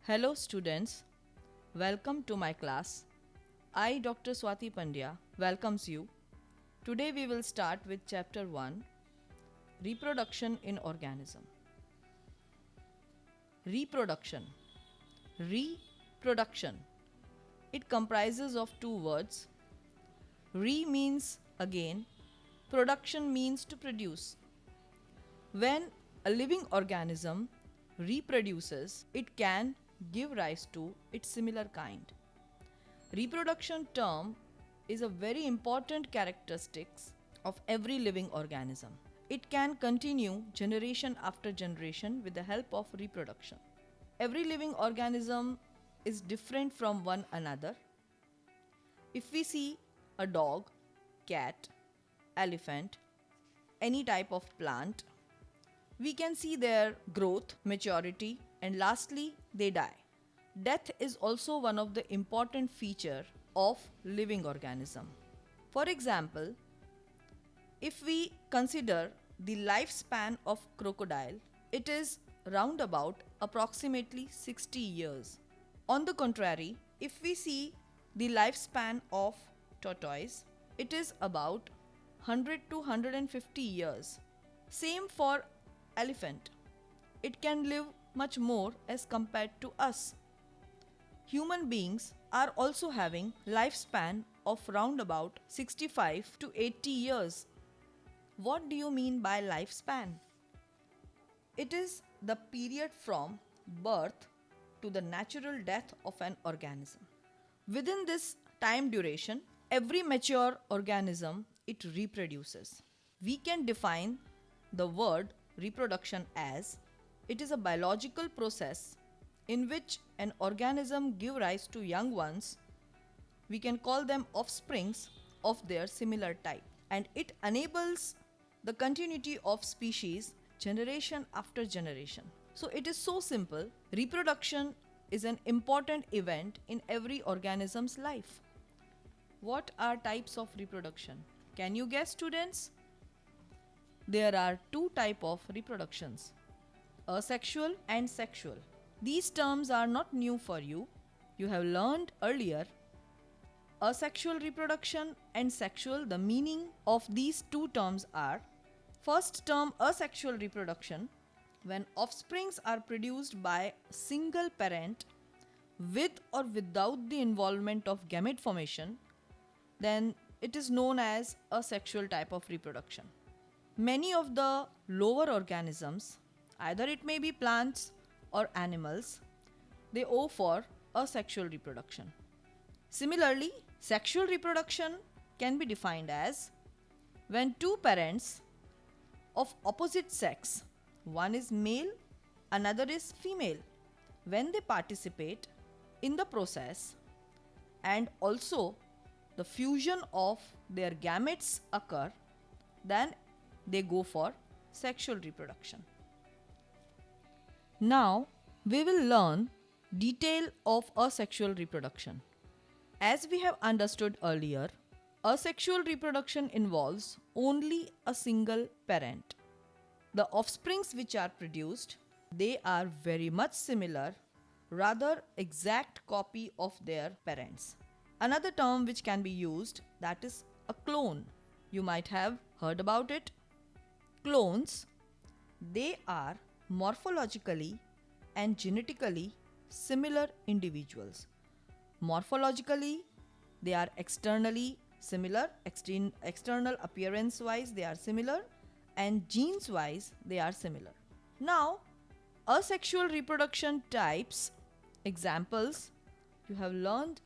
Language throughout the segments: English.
Hello students, welcome to my class. I, Dr. Swati Pandya, welcomes you. Today we will start with chapter 1, Reproduction in Organism. Reproduction. Reproduction. It comprises of two words. Re means again, production means to produce. When a living organism reproduces, it can give rise to its similar kind. Reproduction term is a very important characteristics of every living organism. It can continue generation after generation with the help of reproduction. Every living organism is different from one another. If we see a dog, cat, elephant, any type of plant, we can see their growth, maturity, and lastly, they die. Death is also one of the important feature of living organism. For example, if we consider the lifespan of crocodile, it is roundabout approximately 60 years. On the contrary, if we see the lifespan of tortoise, it is about 100 to 150 years. Same for elephant. It can live much more as compared to us. Human beings are also having lifespan of roundabout 65 to 80 years. What do you mean by lifespan? It is the period from birth to the natural death of an organism. Within this time duration, every mature organism it reproduces. We can define the word reproduction as it is a biological process in which an organism gives rise to young ones. We can call them offsprings of their similar type, and it enables the continuity of species generation after generation. So it is so simple. Reproduction is an important event in every organism's life. What are types of reproduction? Can you guess, students? There are two types of reproductions, asexual and sexual. These terms are not new for you. You have learned earlier. Asexual reproduction and sexual, the meaning of these two terms are: first term, asexual reproduction, when offsprings are produced by a single parent with or without the involvement of gamete formation, then it is known as a sexual type of reproduction. Many of the lower organisms, either it may be plants or animals, they owe for asexual reproduction. Similarly, sexual reproduction can be defined as when two parents of opposite sex, one is male, another is female, when they participate in the process and also the fusion of their gametes occur, then they go for sexual reproduction. Now we will learn detail of asexual reproduction. As we have understood earlier, asexual reproduction involves only a single parent. The offsprings which are produced, they are very much similar, rather exact copy of their parents. Another term which can be used, that is a clone. You might have heard about it. Clones, they are morphologically and genetically similar individuals. Morphologically, they are externally similar, external appearance wise they are similar, and genes wise they are similar. Now, asexual reproduction types, examples, you have learned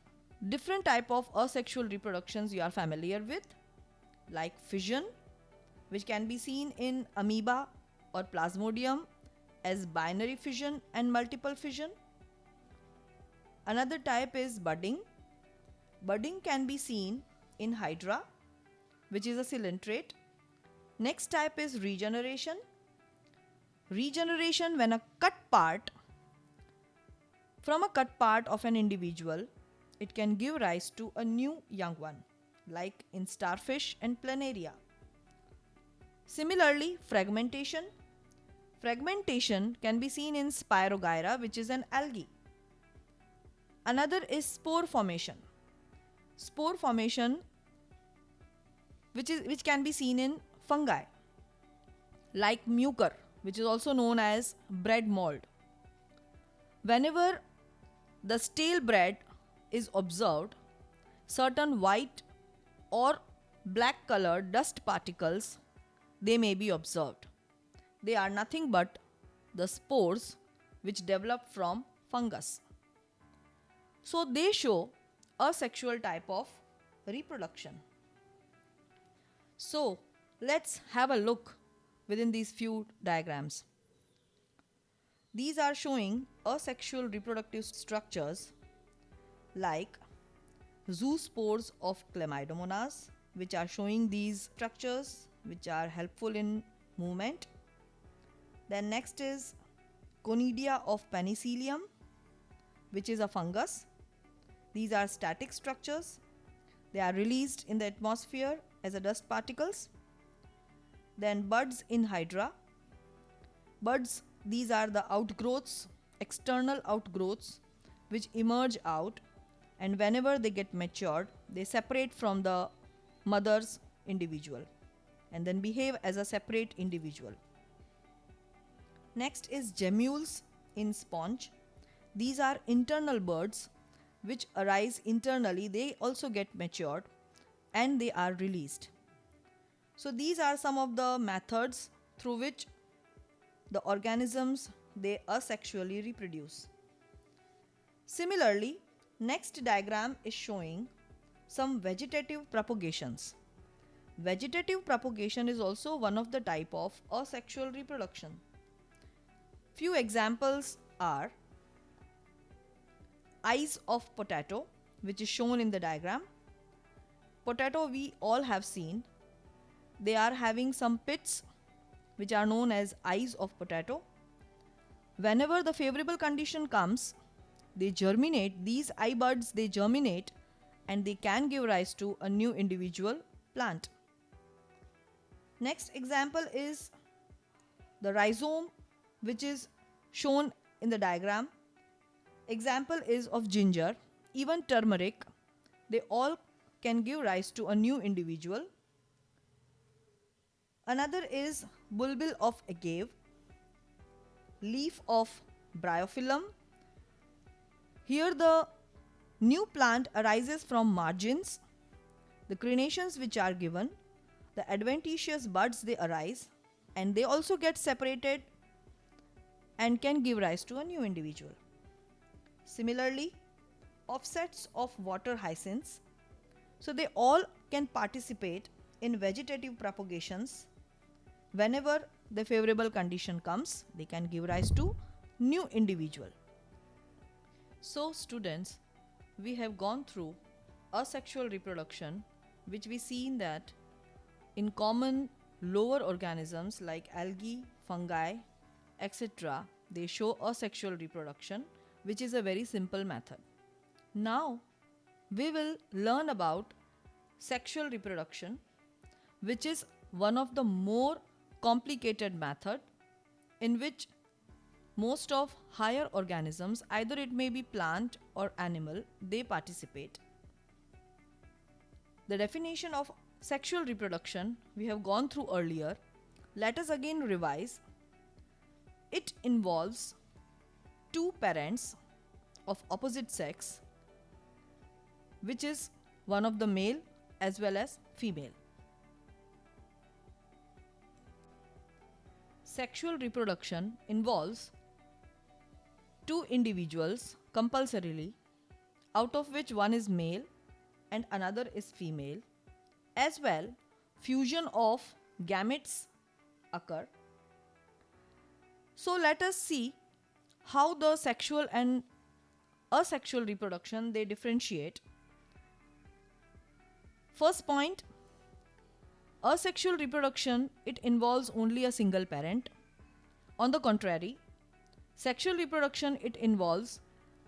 different type of asexual reproductions you are familiar with, like fission, which can be seen in amoeba or plasmodium as binary fission and multiple fission. Another type is budding. Budding can be seen in hydra, which is a coelenterate. Next type is regeneration. Regeneration, when a cut part of an individual, it can give rise to a new young one, like in starfish and planaria. Similarly, fragmentation. Fragmentation can be seen in Spirogyra, which is an algae. Another is spore formation. Spore formation, which can be seen in fungi like mucor, which is also known as bread mold. Whenever the stale bread is observed, certain white or black colored dust particles, they may be observed. They are nothing but the spores which develop from fungus. So they show a sexual type of reproduction. So let's have a look within these few diagrams. These are showing asexual reproductive structures like zoospores of Chlamydomonas, which are showing these structures which are helpful in movement. Then next is Conidia of Penicillium, which is a fungus. These are static structures. They are released in the atmosphere as a dust particles. Then buds in Hydra. Buds, these are the outgrowths, external outgrowths which emerge out, and whenever they get matured, they separate from the mother's individual and then behave as a separate individual. Next is gemmules in sponge. These are internal birds which arise internally. They also get matured and they are released. So these are some of the methods through which the organisms, they asexually reproduce. Similarly, next diagram is showing some vegetative propagations. Vegetative propagation is also one of the type of asexual reproduction. Few examples are eyes of potato, which is shown in the diagram. Potato we all have seen. They are having some pits which are known as eyes of potato. Whenever the favorable condition comes, they germinate, these eye buds, they germinate and they can give rise to a new individual plant. Next example is the rhizome, which is shown in the diagram. Example is of ginger, even turmeric, they all can give rise to a new individual. Another is bulbil of agave, leaf of bryophyllum. Here the new plant arises from margins, the crenations which are given, the adventitious buds they arise and they also get separated and can give rise to a new individual. Similarly, offsets of water hyacinths, so they all can participate in vegetative propagations. Whenever the favorable condition comes, they can give rise to new individual. So students, we have gone through asexual reproduction, which we seen that in common lower organisms like algae, fungi, etc., they show asexual reproduction, which is a very simple method. Now we will learn about sexual reproduction, which is one of the more complicated method in which most of higher organisms, either it may be plant or animal, they participate. The definition of sexual reproduction we have gone through earlier. Let us again revise. It involves two parents of opposite sex, which is one of the male as well as female. Sexual reproduction involves two individuals compulsorily, out of which one is male and another is female, as well fusion of gametes occur. So let us see how the sexual and asexual reproduction they differentiate. First point, asexual reproduction, it involves only a single parent. On the contrary, sexual reproduction, it involves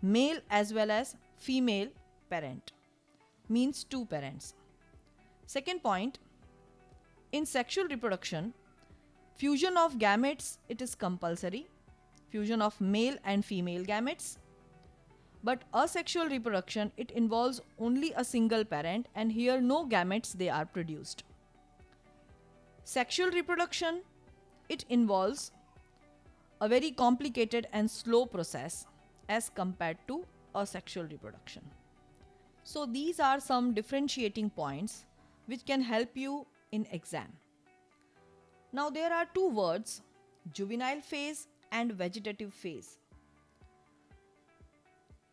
male as well as female parent, means two parents. Second point, in sexual reproduction, fusion of gametes, it is compulsory, fusion of male and female gametes. But asexual reproduction, it involves only a single parent, and here no gametes they are produced. Sexual reproduction, it involves a very complicated and slow process as compared to asexual reproduction. So these are some differentiating points which can help you in exam. Now there are two words, juvenile phase and vegetative phase.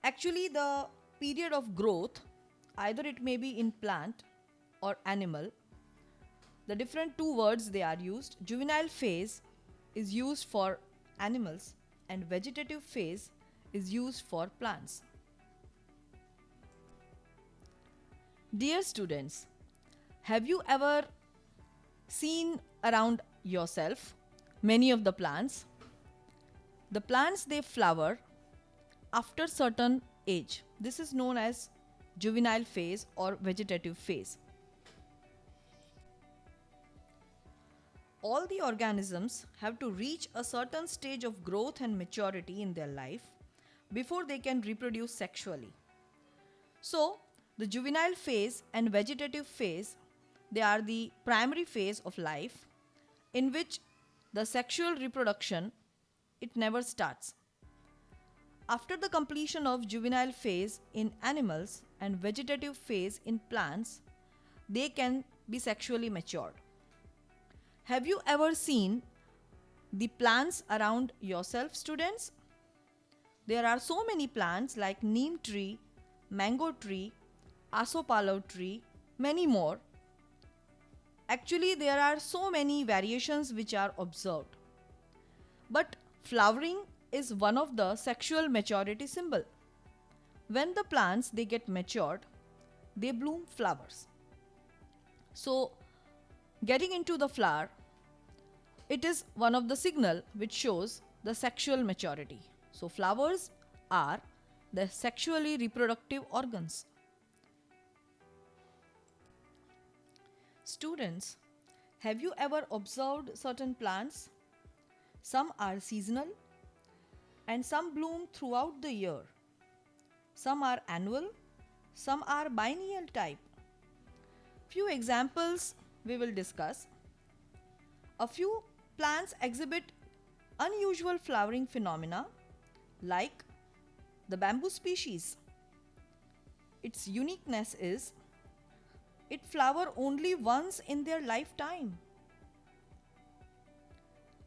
Actually, the period of growth, either it may be in plant or animal, the different two words they are used. Juvenile phase is used for animals and vegetative phase is used for plants. Dear students, have you ever seen around yourself many of the plants? The plants they flower after certain age. This is known as juvenile phase or vegetative phase. All the organisms have to reach a certain stage of growth and maturity in their life before they can reproduce sexually. So, the juvenile phase and vegetative phase, they are the primary phase of life in which the sexual reproduction, it never starts. After the completion of juvenile phase in animals and vegetative phase in plants, they can be sexually matured. Have you ever seen the plants around yourself, students? There are so many plants like neem tree, mango tree, asopalo tree, many more. Actually, there are so many variations which are observed. But flowering is one of the sexual maturity symbol. When the plants they get matured, they bloom flowers. So, getting into the flower, it is one of the signal which shows the sexual maturity. So, flowers are the sexually reproductive organs. Students, have you ever observed certain plants? Some are seasonal and some bloom throughout the year. Some are annual, some are biennial type. Few examples we will discuss. A few plants exhibit unusual flowering phenomena like the bamboo species. Its uniqueness is it flower only once in their lifetime.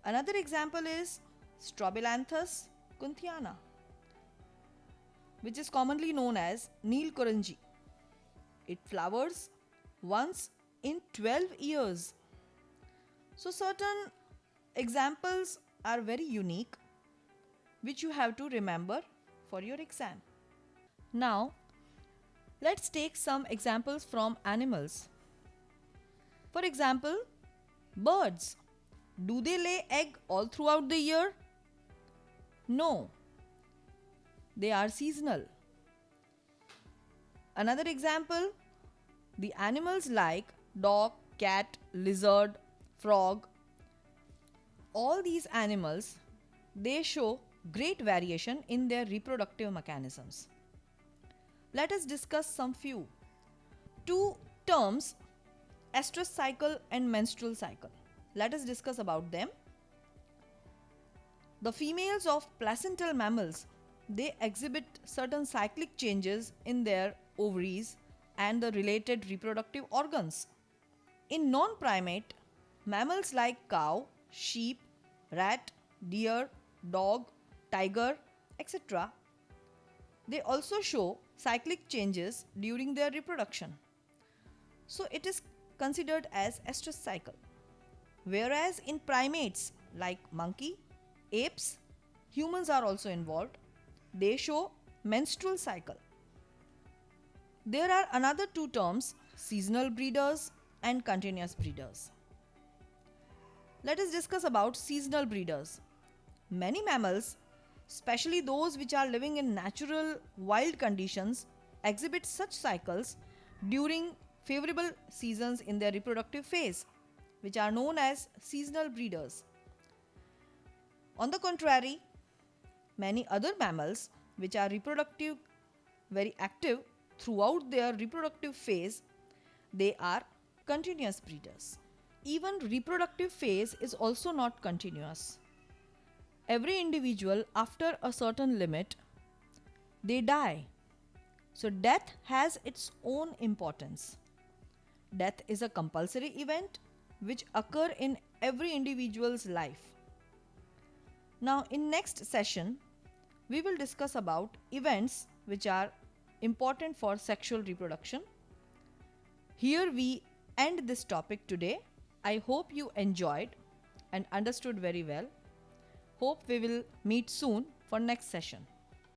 Another example is Strobilanthes kunthiana, which is commonly known as Neelkuranji. It flowers once in 12 years. So certain examples are very unique which you have to remember for your exam. Now, let's take some examples from animals. For example, birds. Do they lay egg all throughout the year? No. They are seasonal. Another example, the animals like dog, cat, lizard, frog. All these animals, they show great variation in their reproductive mechanisms. Let us discuss some few. Two terms, estrus cycle and menstrual cycle. Let us discuss about them. The females of placental mammals, they exhibit certain cyclic changes in their ovaries and the related reproductive organs. In non-primate, mammals like cow, sheep, rat, deer, dog, tiger, etc., they also show cyclic changes during their reproduction. So it is considered as estrus cycle. Whereas in primates like monkey, apes, humans are also involved. They show menstrual cycle. There are another two terms, seasonal breeders and continuous breeders. Let us discuss about seasonal breeders. Many mammals, especially those which are living in natural wild conditions, exhibit such cycles during favorable seasons in their reproductive phase, which are known as seasonal breeders. On the contrary, many other mammals which are reproductive very active throughout their reproductive phase, they are continuous breeders. Even reproductive phase is also not continuous. Every individual, after a certain limit, they die. So death has its own importance. Death is a compulsory event which occur in every individual's life. Now in next session, we will discuss about events which are important for sexual reproduction. Here we end this topic today. I hope you enjoyed and understood very well. Hope we will meet soon for next session.